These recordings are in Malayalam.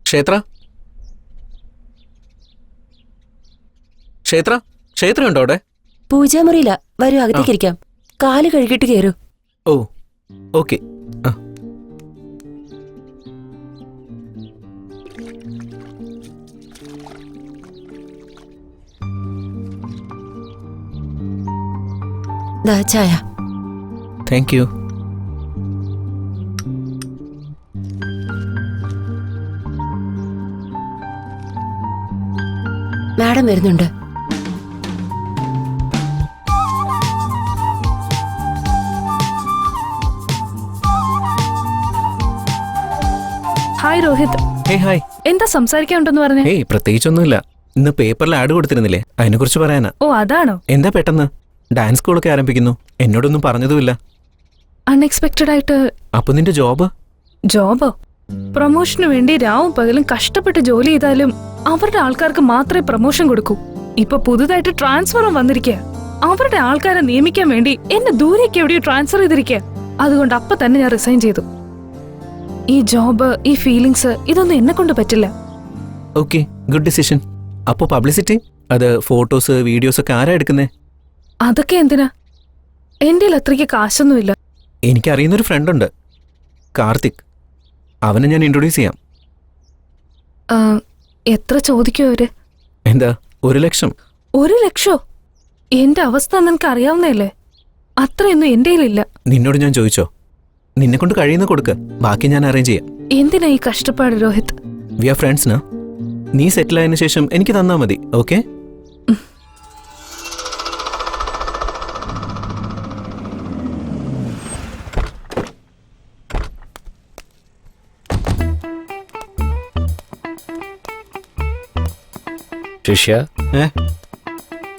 ക്ഷേത്ര ക്ഷേത്ര ക്ഷേത്ര ഉണ്ടോ അവിടെ? പൂജാമുറിയില്ല. വരൂ, അകത്തേക്കിരിക്കാം. കാല് കഴുകിട്ട് കയറൂ. ഓ ഓക്കെ. ദാ ചായ. Thank you. മാഡം വരുന്നുണ്ട്. ഹായ് രോഹിത്. ഹായ്. എന്താ സംസാരിക്കാനുണ്ടെന്ന് പറഞ്ഞേ? ഏയ് പ്രത്യേകിച്ചൊന്നുമില്ല. ഇന്ന് പേപ്പറിൽ ആഡ് കൊടുത്തിരുന്നില്ലേ, അതിനെ കുറിച്ച് പറയാനാ. ഓ അതാണോ? എന്താ പെട്ടെന്ന്? ഡാൻസ് സ്കൂളൊക്കെ ആരംഭിക്കുന്നു, എന്നോടൊന്നും പറഞ്ഞതുമില്ല. അൺഎക്സ്പെക്ടഡ് ആയിട്ട്. അപ്പൊ നിന്റെ ജോബ്? ജോബോ? പ്രൊമോഷന് വേണ്ടി രാവും പകലും കഷ്ടപ്പെട്ട് ജോലി ചെയ്താലും അവരുടെ ആൾക്കാർക്ക് മാത്രമേ പ്രൊമോഷൻ കൊടുക്കൂ. ഇപ്പൊ പുതുതായിട്ട് ട്രാൻസ്ഫറും വന്നിരിക്കുക. അവരുടെ ആൾക്കാരെ നിയമിക്കാൻ വേണ്ടി എന്നെ ദൂരേക്ക് എവിടെയോ ട്രാൻസ്ഫർ ചെയ്തിരിക്കുക. അതുകൊണ്ട് അപ്പൊ തന്നെ ഞാൻ റിസൈൻ ചെയ്തു. ഈ ജോബ്, ഈ ഫീലിങ്സ്, ഇതൊന്നും എന്നെ കൊണ്ട് പറ്റില്ല. Okay, good decision. അപ്പൊ പബ്ലിസിറ്റി, അത് ഫോട്ടോസ് വീഡിയോസ് ഒക്കെ ആരാ എടുക്കുന്നേ? അതൊക്കെ എന്തിനാ? എന്റെ അത്രയ്ക്ക് കാശൊന്നുമില്ല. എനിക്കറിയുന്നൊരു ഫ്രണ്ട് ഉണ്ട്, കാർത്തിക്. അവനെ ഞാൻ ഇൻട്രൊഡ്യൂസ് ചെയ്യാം. എത്ര ചോദിക്കോ അവര്? എന്താ, 1,00,000? 1,00,000? എന്റെ അവസ്ഥ നിനക്ക് അറിയാവുന്നതല്ലേ. അത്രയൊന്നും എന്റെ കയ്യിലില്ല. നിന്നോട് ഞാൻ ചോദിച്ചോ? നിന്നെ കൊണ്ട് കഴിയുന്ന കൊടുക്ക, ബാക്കി ഞാൻ അറേഞ്ച് ചെയ്യാം. എന്തിനാ ഈ കഷ്ടപ്പാട് രോഹിത്? V are friends. നീ സെറ്റിൽ ആയതിനു ശേഷം എനിക്ക് തന്നാ മതി. ഓക്കെ? ശിഷ്യ,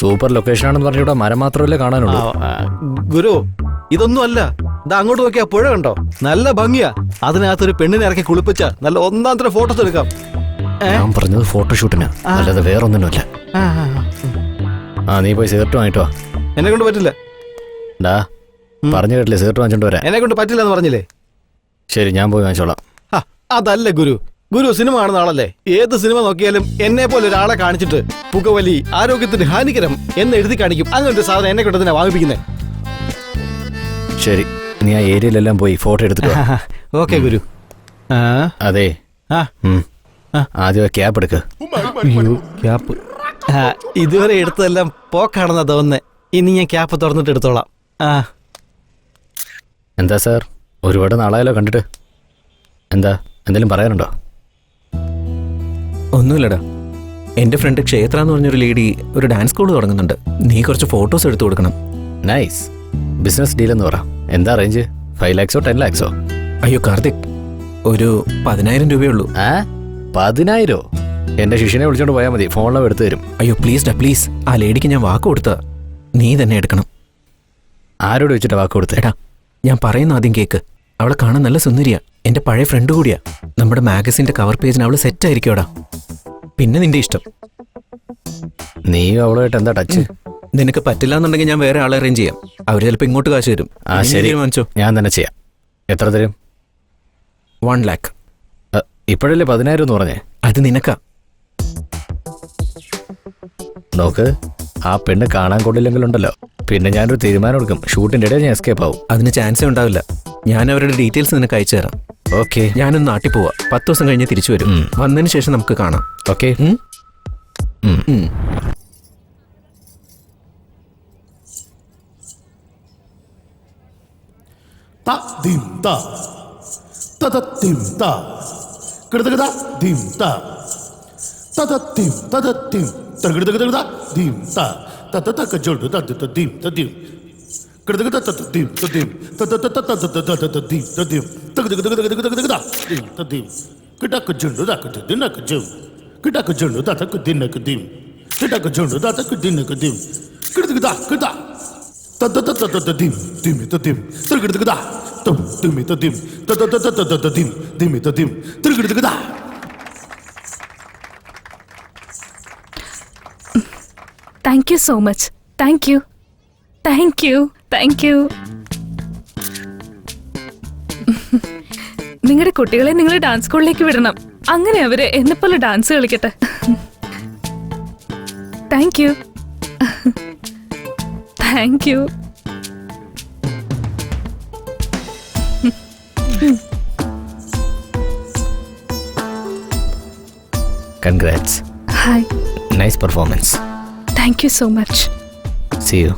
സൂപ്പർ ലൊക്കേഷൻ ആണെന്ന് പറഞ്ഞൂടാ, മരം മാത്രമല്ലേ കാണാനുള്ളൂ. ഗുരു, ഇതൊന്നും അല്ല. ഇത് അങ്ങോട്ട് നോക്കിയാ പുഴ കണ്ടോ? നല്ല ഭംഗിയാ. അതിനകത്തൊരു പെണ്ണിനെ ഇറക്കി കുളിപ്പിച്ച നല്ല ഒന്നാം തരം ഫോട്ടോസ് എടുക്കാം. ഞാൻ പറഞ്ഞത് ഫോട്ടോഷൂട്ടിന്, അല്ലാതെ വേറൊന്നിനുമല്ല. നീ പോയി സിഗരറ്റ് വാങ്ങിട്ടോ. എന്നെ കൊണ്ട് പറ്റില്ല. പറഞ്ഞു കേട്ടില്ലേ, സിഗരറ്റ് വാങ്ങിച്ചോണ്ട് വരാം. എന്നെ കൊണ്ട് പറ്റില്ല എന്ന് പറഞ്ഞില്ലേ? ശരി, ഞാൻ പോയി വാങ്ങിച്ചോളാം. അതല്ല ഗുരു. ഗുരു സിനിമ കാണുന്ന ആളല്ലേ? ഏത് സിനിമ നോക്കിയാലും എന്നെ പോലെ ഒരാളെ കാണിച്ചിട്ട് പുകവലി ആരോഗ്യത്തിന് ഹാനികരം എന്ന് എഴുതി കാണിക്കും. അങ്ങനത്തെ സാധനം എന്നെ കൊണ്ട് തന്നെ വാങ്ങിപ്പിക്കുന്നത്. ശരി, നീ ആ ഏരിയയിലെല്ലാം പോയി ഫോട്ടോ എടുത്തിട്ട്. ഓക്കെ ഗുരു. അതെ, ആദ്യം ക്യാപ്പ് എടുക്ക്. ക്യാപ്പ് ഇതുവരെ എടുത്തതെല്ലാം പോക്കാണെന്നാ തോന്നുന്നേ. ഇനി ഞാൻ ക്യാപ്പ് തുറന്നിട്ട് എടുത്തോളാം. എന്താ സാർ, ഒരുപാട് നാളായല്ലോ കണ്ടിട്ട്. എന്താ, എന്തെങ്കിലും പറയാനുണ്ടോ? ഒന്നുമില്ലടാ, എന്റെ ഫ്രണ്ട് ക്ഷേത്ര എന്ന് പറഞ്ഞൊരു ലേഡി ഒരു ഡാൻസ് സ്കൂൾ തുടങ്ങുന്നുണ്ട്. നീ കുറച്ച് ഫോട്ടോസ് എടുത്തു കൊടുക്കണം. നൈസ് ബിസിനസ് ഡീൽ എന്ന് പറ. എന്താ റേഞ്ച്? 5 lakhs 10 lakhs? അയ്യോ കാർത്തിക്, ഒരു 10,000 രൂപയുള്ളൂ. 10,000? എന്റെ ശിഷ്യനെ വിളിച്ചോണ്ട് പോയാൽ മതി, ഫോണിലും എടുത്തു തരും. അയ്യോ പ്ലീസ് ഡാ പ്ലീസ്, ആ ലേഡിക്ക് ഞാൻ വാക്ക് കൊടുത്ത, നീ തന്നെ എടുക്കണം. ആരോട് വെച്ചിട്ടാ വാക്ക് കൊടുത്തേ? എടാ, ഞാൻ പറയുന്ന ആദ്യം കേക്ക്. അവളെ കാണാൻ നല്ല സുന്ദരിയാ, എന്റെ പഴയ ഫ്രണ്ട് കൂടിയാ. നമ്മുടെ മാഗസിന്റെ കവർ പേജിന് അവള് സെറ്റ് ആയിരിക്കുമോടാ. പിന്നെ നിന്റെ ഇഷ്ടം. നീ അവളുമായിട്ട് എന്താ ടച്ച്? നിനക്ക് പറ്റില്ല എന്നുണ്ടെങ്കിൽ ഞാൻ വേറെ ആളെ അറേഞ്ച് ചെയ്യാം. അവർ ചിലപ്പോൾ ഇങ്ങോട്ട് കാശ് തരും. ശരി, തീരുമാനിച്ചോ? ഞാൻ തന്നെ ചെയ്യാം. എത്ര തരും? 1 lakh. ഇപ്പോഴല്ലേ 10,000 എന്ന് പറഞ്ഞേ? അത് നിനക്കാ. നോക്ക്, ആ പെണ്ണ് കാണാൻ കൊള്ളില്ലെങ്കിലുണ്ടല്ലോ, പിന്നെ ഞാനൊരു തീരുമാനം എടുക്കും. ഷൂട്ടിന്റെ ഇടയിൽ ഞാൻ എസ്കേപ്പ് ആവും. അതിന് ചാൻസേ ഉണ്ടാവില്ല. ഞാൻ അവരുടെ ഡീറ്റെയിൽസ് നിനക്ക് അയച്ചു തരാം. ഓക്കെ, ഞാനൊന്ന് നാട്ടിൽ പോവാ. 10 ദിവസം കഴിഞ്ഞ് തിരിച്ചു വരും. വന്നതിന് ശേഷം നമുക്ക് കാണാം. Okay. dim ta ta ta dim ta kada kada dim ta ta ta dim ta ta dim ta kada kada dim ta ta ta ta ka jod ta ta dim ta dim kada kada ta dim ta dim ta ta ta ta ta ta ta dim ta dim ta kada kada kada kada dim ta dim kada ka jod ta ka din ka jod kada ka jod ta ka din ka dim kada ka jod ta ka din ka dim kada kada kada ta ta ta ta ta dim dim ta dim ta kada kada dim ta ta ta ta ta ta dim dim ta dim ta kada kada. Thank you so much. Thank you. Thank you. Thank you. നിങ്ങളുടെ കുട്ടികളെ നിങ്ങൾ ഡാൻസ് സ്കൂളിലേക്ക് വിടണം. അങ്ങനെ അവര് എന്നെപ്പോലെ ഡാൻസ് കളിക്കട്ടെ. Thank you. Thank you. Congrats. Hi. Nice performance. Thank you so much. See you.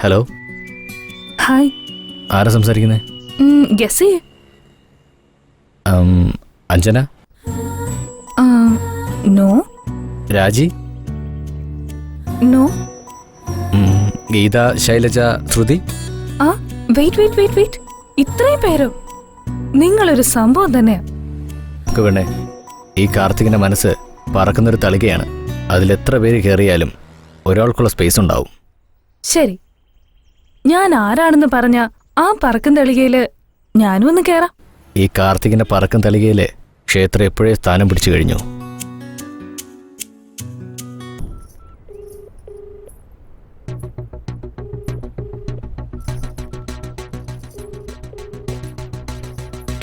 Hello. Hi. ആരാ സംസാരിക്കുന്നത്? ഗസ് ചെയ്യേ. അഞ്ജന? നോ. രാജി? നോ. ഗീത, ശൈലജ, ശ്രുതി? ആ വെയിറ്റ്. ഇത്രയും പേരോ? നിങ്ങളൊരു സംഭവം തന്നെയാ. വേണേ, ഈ കാർത്തികിന്റെ മനസ്സ് പറക്കുന്നൊരു തളികയാണ്. അതിലെത്ര പേര് കയറിയാലും ഒരാൾക്കുള്ള സ്പേസ് ഉണ്ടാവും. ശരി, ഞാൻ ആരാണെന്ന് പറഞ്ഞ ആ പറക്കും തളികയില് ഞാനും ഒന്ന് കേറാം. ഈ കാർത്തികിന്റെ പറക്കും തളികയില് ക്ഷേത്രം എപ്പോഴേ സ്ഥാനം പിടിച്ചു കഴിഞ്ഞു.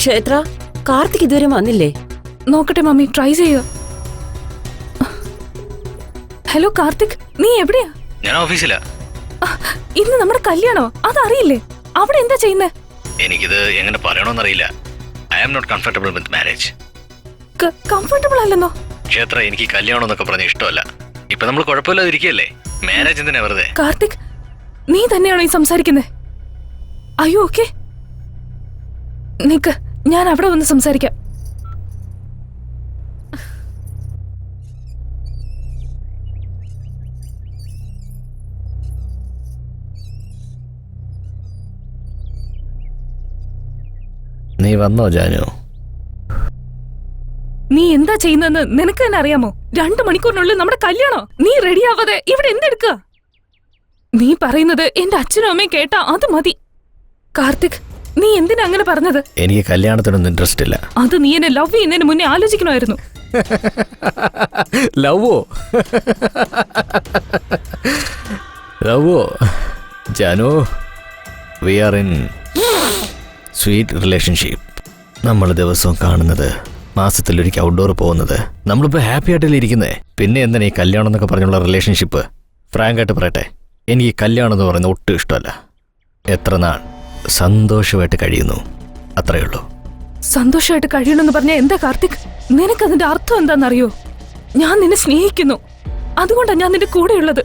ക്ഷേത്ര, കാർത്തിക് ഇതുവരെ വന്നില്ലേ? നോക്കട്ടെ മമ്മി, ട്രൈ ചെയ്യുക. ഹലോ കാർത്തിക്, നീ എവിടെയാ? ഞാൻ ഓഫീസിലാ. ഇന്ന് നമ്മുടെ കല്യാണോ? അതറിയില്ലേ? അവിടെ എന്താ ചെയ്യുന്നേ? എനിക്കിത് എങ്ങനെ പറയണമെന്നറിയില്ല. I am not comfortable with marriage. Comfortable അല്ലെന്നോ? ക്ഷേത്ര, എനിക്ക് കല്യാണം എന്നൊക്കെ പറഞ്ഞ ഇഷ്ടമല്ല. ഇപ്പൊ നമ്മൾ കുഴപ്പമില്ലാതിരിക്കല്ലേ, മാരേജ് എന്തിനാ വെറുതെ? കാർത്തിക്, നീ തന്നെയാണോ ഈ സംസാരിക്കുന്നത്? അയ്യോ, ഓക്കെ, നിക്ക്, ഞാൻ അവിടെ വന്ന് സംസാരിക്കാം. നീ വന്നോ ജാനു? നീ എന്താ ചെയ്യുന്നതെന്ന് നിനക്ക് തന്നെ അറിയാമോ? 2 മണിക്കൂറിനുള്ളിൽ നമ്മുടെ കല്യാണോ? നീ റെഡി ആവാതെ ഇവിടെ എന്തെടുക്കുക? നീ പറയുന്നത് എന്റെ അച്ഛനും അമ്മയും കേട്ടാ അത് മതി. കാർത്തിക്, നീ എന്തിനാ അങ്ങനെ പറഞ്ഞത്? എനിക്ക് കല്യാണത്തിനൊന്നും ഇൻട്രസ്റ്റ് ഇല്ല. അത് നീ എന്നെ ലവ് ചെയ്യുന്നതിന് മുന്നേ ആലോചിക്കണമായിരുന്നു. ലവോ? ലവോ? Janu, we are in sweet relationship. നമ്മൾ ദിവസവും കാണുന്നത്, മാസത്തിലൊരിക്കൽ ഔട്ട്ഡോർ പോകുന്നത്, നമ്മളിപ്പോൾ ഹാപ്പി ആയിട്ടല്ലേ ഇരിക്കുന്നേ. പിന്നെ എന്തിനാ ഈ കല്യാണം എന്നൊക്കെ പറഞ്ഞുള്ള റിലേഷൻഷിപ്പ്? ഫ്രാങ്കായിട്ട് പറയട്ടെ, എനിക്ക് കല്യാണം എന്ന് പറയുന്നത് ഒട്ടും ഇഷ്ടമല്ല. എത്ര നാൾ സന്തോഷമായിട്ട് കഴിയുന്നു, അത്രയേ ഉള്ളൂ. സന്തോഷമായിട്ട് കഴിയണമെന്ന് പറഞ്ഞാൽ എന്താ കാർത്തിക്? നിനക്കതിന്റെ അർത്ഥം എന്താണെന്നറിയോ? ഞാൻ നിന്നെ സ്നേഹിക്കുന്നു, അതുകൊണ്ടാണ് ഞാൻ നിന്റെ കൂടെയുള്ളത്.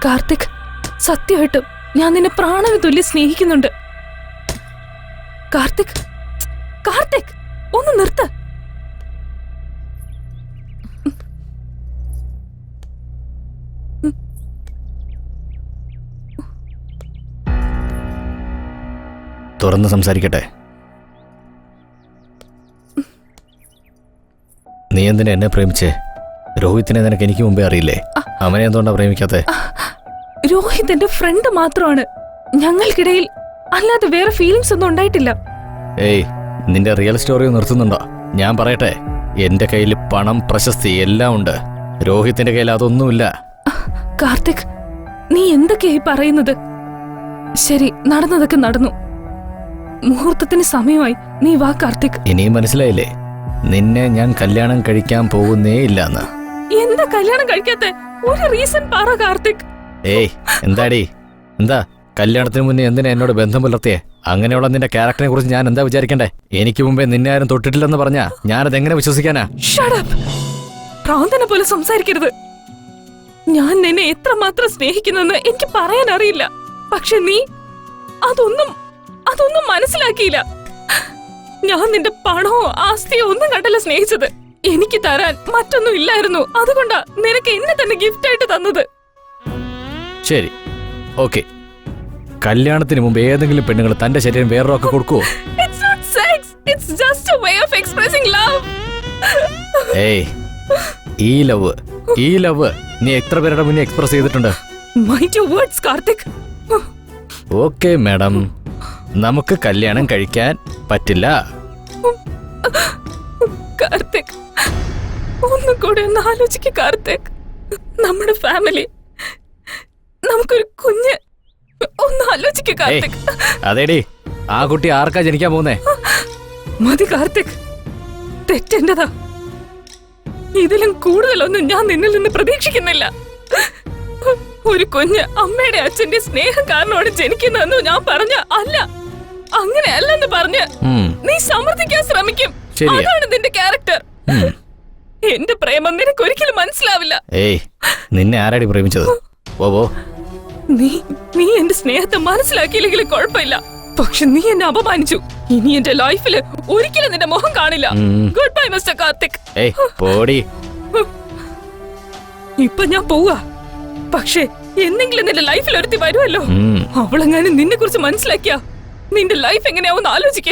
കാർത്തിക്, സത്യമായിട്ടും ഞാൻ നിന്നെ പ്രാണന് തുല്യം സ്നേഹിക്കുന്നുണ്ട്. കാർത്തിക്, കാർത്തിക്, ഒന്ന് നിർത്ത്. തുറന്ന് സംസാരിക്കട്ടെ. നീ എന്തിനാ എന്നെ പ്രേമിച്ചേ? രോഹിത്തിനെ നിനക്ക് എനിക്ക് മുമ്പേ അറിയില്ലേ? അവനെ എന്തുകൊണ്ടാ പ്രേമിക്കാത്തെ? രോഹിത് എന്റെ ഫ്രണ്ട് മാത്രമാണ്. ഞങ്ങൾക്കിടയിൽ അല്ലാതെ വേറെ ഫീലിങ്സ് ഒന്നും ഉണ്ടായിട്ടില്ല. ഏയ്, നിന്റെ റിയൽ സ്റ്റോറി നിർത്തുന്നുണ്ടോ? ഞാൻ പറയട്ടെ, എന്റെ കയ്യിൽ പണം, പ്രശസ്തി എല്ലാം ഉണ്ട്. രോഹിത്തിന്റെ കയ്യിൽ അതൊന്നുമില്ല. കാർത്തിക്, നീ എന്തൊക്കെയായി പറയുന്നത്? ശരി, നടന്നതൊക്കെ നടന്നു. മുഹൂർത്തത്തിന് സമയമായി. നീ വാ കാർത്തിക്. ഇനിയും മനസ്സിലായില്ലേ, നിന്നെ ഞാൻ കല്യാണം കഴിക്കാൻ പോകുന്നേ ഇല്ലെന്ന്. എന്താ കല്യാണം കഴിക്കാത്ത? ഒരു റീസൺ പറ കാർത്തിക്. ഏയ്, എന്താടി? എന്താ കല്യാണത്തിന് മുന്നേ എന്തിനാ എന്നോട് ബന്ധം പുലർത്തിയേ? അങ്ങനെയുള്ള നിന്റെ ക്യാരക്ടറിനെ കുറിച്ച് ഞാൻ എന്താ വിചാരിക്കണ്ടേ? എനിക്ക് മുമ്പേ നിന്നെ ആരും തൊട്ടിട്ടില്ലെന്ന് പറഞ്ഞാ ഞാനത് എങ്ങനെ വിശ്വസിക്കാനാ? Shut up. പ്രാന്തനെ പോലെ സംസാരിക്കരുത്. ഞാൻ നിന്നെ എത്രമാത്രം സ്നേഹിക്കുന്നെന്ന് എനിക്ക് പറയാൻ അറിയില്ല. പക്ഷെ നീ അതൊന്നും മനസ്സിലാക്കിയില്ല. ഞാൻ നിന്റെ പണമോ ആസ്തിയോ ഒന്നും കണ്ടല്ല സ്നേഹിച്ചത്. എനിക്ക് തരാൻ മറ്റൊന്നും ഇല്ലായിരുന്നു. അതുകൊണ്ടാ നിനക്ക് എന്നെ തന്നെ ഗിഫ്റ്റ് ആയിട്ട് തന്നത്. ശരി, ഓക്കെ. കല്യാണത്തിന് മുമ്പ് ഏതെങ്കിലും പെണ്ണുങ്ങൾ തന്റെ ശരീരം വേറൊക്കെ കൊടുക്കുവോ? It's not sex. It's just a way of expressing love. ഏയ്, ഈ ലവ് നീ എത്ര പേരുടെ മുന്നേ എക്സ്പ്രസ് ചെയ്തിട്ടുണ്ട്? Mind your words Karthik. Okay madam, നമുക്ക് കല്യാണം കഴിക്കാൻ പറ്റില്ല. കാർത്തിക്, ഒന്നും കൂടെ ഒന്ന് ആലോചിക്ക കാർത്തിക്. നമ്മുടെ ഫാമിലി, നമുക്കൊരു കുഞ്ഞ്, ഒന്ന് ആലോചിക്ക കാർത്തിക്. അതേടി, ആ കുട്ടി ആർക്കാ ജനിക്കാൻ പോകുന്നേ? മതി കാർത്തിക്, തെറ്റെന്റതാ. ഇതിലും കൂടുതലൊന്നും ഞാൻ നിന്നിൽ നിന്ന് പ്രതീക്ഷിക്കുന്നില്ല. ഒരു കുഞ്ഞ് അമ്മയുടെ അച്ഛന്റെ സ്നേഹം കാരണമാണ് ജനിക്കുന്നതെന്ന് ഞാൻ പറഞ്ഞ അല്ല, അങ്ങനെയല്ലെന്ന് പറഞ്ഞ് നീ സമർത്ഥിക്കാൻ ശ്രമിക്കും. അതാണ് നിന്റെ ക്യാരക്ടർ. എന്റെ പ്രേമം നിനക്ക് ഒരിക്കലും മനസ്സിലാവില്ല. ഏയ്, നിന്നെ ആരാടി പ്രേമിച്ചത്? ഓ, നീ എന്റെ സ്നേഹത്തെ മനസ്സിലാക്കിയില്ലെങ്കിലും കുഴപ്പമില്ല. പക്ഷെ നീ എന്നെ അപമാനിച്ചു. ഇനി എന്റെ ലൈഫില് ഒരിക്കലും നിന്റെ മുഖം കാണില്ല. Good bye mister Karthik. ഇപ്പൊ ഞാൻ പോവാ. പക്ഷെ എന്തെങ്കിലും നിന്റെ ലൈഫിൽ ഒരുത്തി വരുമല്ലോ, അവളെങ്ങാനും നിന്നെ കുറിച്ച് മനസ്സിലാക്കിയാ നിന്റെ ലൈഫ് എങ്ങനെയാവുന്ന ആലോചിക്ക.